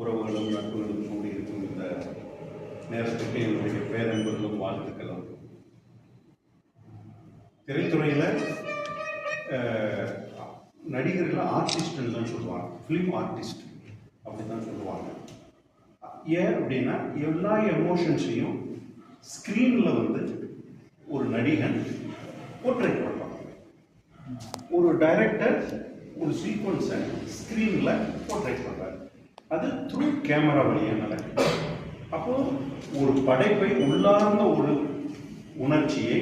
உறவுகளும் நட்புகளும் கூடியிருக்கும் இந்த நேரத்துக்கு என்னுடைய பேரன்பர்களும் வாழ்த்துக்களும். திரைத்துறையில் நடிகர்கள் ஆர்டிஸ்ட்னு தான் சொல்லுவாங்க, ஃபிலிம் ஆர்டிஸ்ட் அப்படி தான் சொல்லுவாங்க. ஏன் அப்படின்னா எல்லா எமோஷன்ஸையும் ஸ்க்ரீனில் வந்து ஒரு நடிகன் போர்ட்ரேட் பண்ணுவாங்க. ஒரு டைரக்டர் ஒரு சீக்வன்ஸை ஸ்க்ரீனில் போர்ட்ரேட் பண்ணுறாரு, அது த்ரூ கேமரா வழியாக நடக்குது. அப்போது ஒரு படைப்பை உள்ளார்ந்த ஒரு உணர்ச்சியை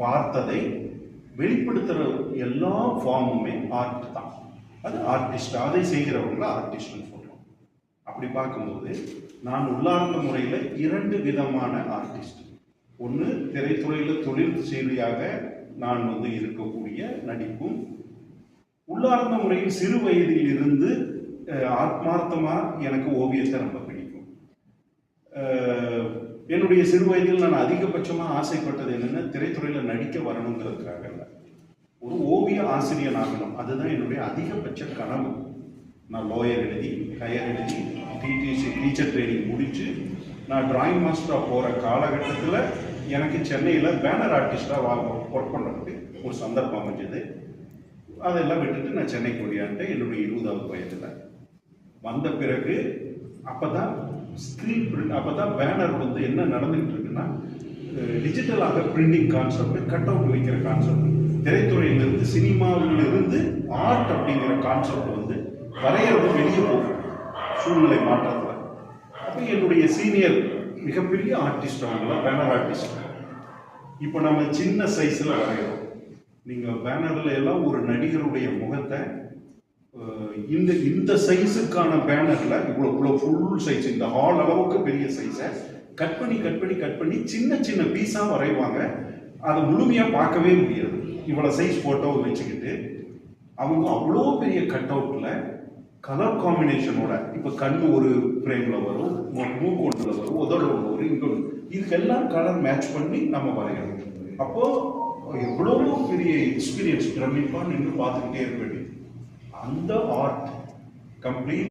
பார்த்ததை வெளிப்படுத்துகிற எல்லா ஃபார்முமே ஆர்ட் தான். அது ஆர்டிஸ்ட், அதை செய்கிறவங்கள ஆர்டிஸ்ட்னு சொல்கிறோம். அப்படி பார்க்கும்போது நான் உள்ளார்ந்த முறையில் 2 விதமான ஆர்டிஸ்ட். ஒன்று, திரைத்துறையில் தொழில் செய்தியாக நான் வந்து இருக்கக்கூடிய நடிப்பும், உள்ளார்ந்த முறையில் சிறு வயதில் இருந்து ஆத்மார்த்தமாக எனக்கு ஓவியத்தை ரொம்ப பிடிக்கும். என்னுடைய சிறு வயதில் நான் அதிகபட்சமாக ஆசைப்பட்டது என்னென்னா, திரைத்துறையில் நடிக்க வரணுங்கிறதுக்காக இல்லை, ஒரு ஓவிய ஆசிரியர் ஆகணும். அதுதான் என்னுடைய அதிகபட்ச கனவு. நான் லோயர் எழுதி, ஹையர் எழுதி, டீச்சர் ட்ரைனிங் முடித்து நான் டிராயிங் மாஸ்டராக போகிற காலகட்டத்தில் எனக்கு சென்னையில் பேனர் ஆர்டிஸ்டாக ஒர்க் பண்ணுறதுக்கு ஒரு சந்தர்ப்பம் அமைஞ்சது. அதெல்லாம் விட்டுட்டு நான் சென்னைக்கு ஓடியான்ட்டேன் என்னுடைய 20வது வயதில். வந்த பிறகு அப்போ தான் ஸ்க்ரீன் பிரிண்ட், அப்போ தான் பேனர் வந்து என்ன நடந்துகிட்டு இருக்குன்னா, டிஜிட்டலாக பிரிண்டிங் கான்செப்ட், கட் அவுட் வைக்கிற கான்செப்ட், திரைத்துறையிலிருந்து சினிமாவிலிருந்து ஆர்ட் அப்படிங்கிற கான்செப்ட் வந்து வரைகிறது வெளியே போகும் சூழ்நிலை மாற்றத்தில். அப்போ என்னுடைய சீனியர் மிகப்பெரிய ஆர்டிஸ்ட், அவங்கள பேனர் ஆர்டிஸ்ட். இப்போ நம்ம சின்ன சைஸில் வரைகிறோம். நீங்கள் பேனரில் எல்லாம் ஒரு நடிகருடைய முகத்தை இந்த சைஸுக்கான பேனரில் இவ்வளோ ஃபுல் சைஸ், இந்த ஹால் அளவுக்கு பெரிய சைஸை கட் பண்ணி சின்ன சின்ன பீஸாக வரைவாங்க. அதை முழுமையாக பார்க்கவே முடியாது. இவ்வளோ சைஸ் ஃபோட்டோவை வச்சுக்கிட்டு அவங்க அவ்வளோ பெரிய கட் அவுட்டில் கலர் காம்பினேஷனோட, இப்போ கண் ஒரு ஃப்ரேமில் வரும், மூக்கு ஒன்றில் வரும், உதடு ஒன்று வரும், இங்கே இதுக்கெல்லாம் கலர் மேட்ச் பண்ணி நம்ம வரையணும். அப்போது எவ்வளோ பெரிய எக்ஸ்பீரியன்ஸ், பிரமிப்பாக நின்று பார்த்துக்கிட்டே இருக்க வேண்டியது. அந்த ஆர்ட் கம்ப்ளீட்